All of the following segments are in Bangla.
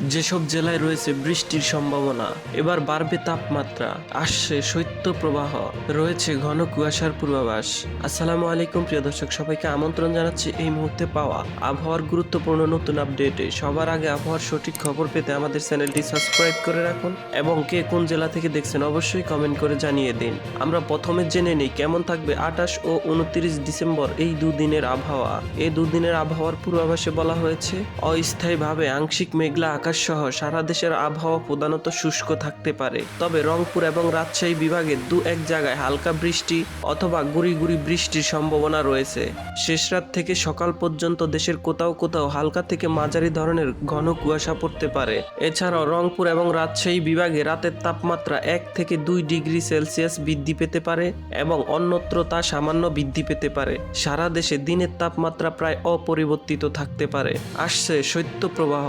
যেসব জেলায় রয়েছে বৃষ্টির সম্ভাবনা, এবার বাড়বে তাপমাত্রা, আসছে শৈত্যপ্রবাহ, রয়েছে ঘন কুয়াশার পূর্বাভাস। আসসালামু আলাইকুম প্রিয় দর্শক, সবাইকে আমন্ত্রণ জানাচ্ছি এই মুহূর্তে পাওয়া আবহাওয়ার গুরুত্বপূর্ণ নতুন আপডেটে। সবার আগে আবহাওয়ার সঠিক খবর পেতে আমাদের চ্যানেলটি সাবস্ক্রাইব করে রাখুন এবং কে কোন জেলা থেকে দেখছেন অবশ্যই কমেন্ট করে জানিয়ে দিন। আমরা প্রথমে জেনে নিই কেমন থাকবে 28 ও 29 ডিসেম্বর এই দুদিনের আবহাওয়া। এই দুদিনের আবহাওয়ার পূর্বাভাসে বলা হয়েছে অস্থায়ীভাবে আংশিক মেঘলা আকাশ সহ সারা দেশের আবহাওয়া প্রধানত শুষ্ক থাকতে পারে, তবে রংপুর এবং রাজশাহী বিভাগে দু এক জায়গায় হালকা বৃষ্টি অথবা গুড়ি গুড়ি বৃষ্টির সম্ভাবনা রয়েছে। শেষ রাত থেকে সকাল পর্যন্ত দেশের কোথাও কোথাও হালকা থেকে মাঝারি ধরনের ঘন কুয়াশা পড়তে পারে। এছাড়াও রংপুর এবং রাজশাহী বিভাগে রাতের তাপমাত্রা 1 থেকে 2 ডিগ্রি সেলসিয়াস বৃদ্ধি পেতে পারে এবং অন্যত্র তা সামান্য বৃদ্ধি পেতে পারে। সারা দেশে দিনের তাপমাত্রা প্রায় অপরিবর্তিত থাকতে পারে। আসছে শৈত্যপ্রবাহ।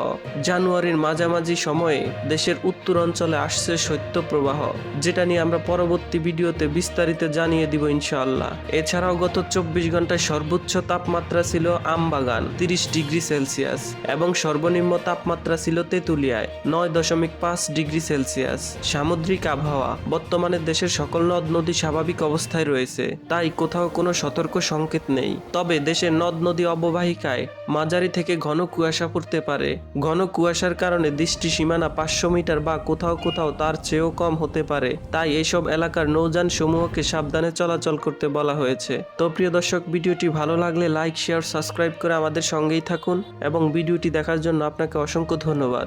জানুয়ারির মাঝামাঝি সময়ে দেশের উত্তর অঞ্চলে আসছে শৈত্যপ্রবাহ, যেটা নিয়ে আমরা পরবর্তী ভিডিওতে বিস্তারিত জানিয়ে দিব ইনশাআল্লাহ। এছাড়াও গত 24 ঘন্টায় সর্বোচ্চ তাপমাত্রা ছিল আমবাগান 30 ডিগ্রি সেলসিয়াস এবং সর্বনিম্ন তাপমাত্রা ছিল তেঁতুলিয়ায় 9.5 ডিগ্রি সেলসিয়াস। সামুদ্রিক আবহাওয়া। বর্তমানে দেশের সকল নদ নদী স্বাভাবিক অবস্থায় রয়েছে, তাই কোথাও কোনো সতর্ক সংকেত নেই। তবে দেশের নদ নদী অববাহিকায় মাঝারি থেকে ঘন কুয়াশা পড়তে পারে। ঘন কুয়াশার কারণে দৃষ্টি সীমানা 500 মিটার বা কোথাও কোথাও তার চেয়েও কম হতে পারে, তাই এইসব এলাকার নৌযান সমূহকে সাবধানে চলাচল করতে বলা হয়েছে। তো প্রিয় দর্শক, ভিডিওটি ভালো লাগলে লাইক, শেয়ার, সাবস্ক্রাইব করে আমাদের সঙ্গেই থাকুন এবং ভিডিওটি দেখার জন্য আপনাকে অসংখ্য ধন্যবাদ।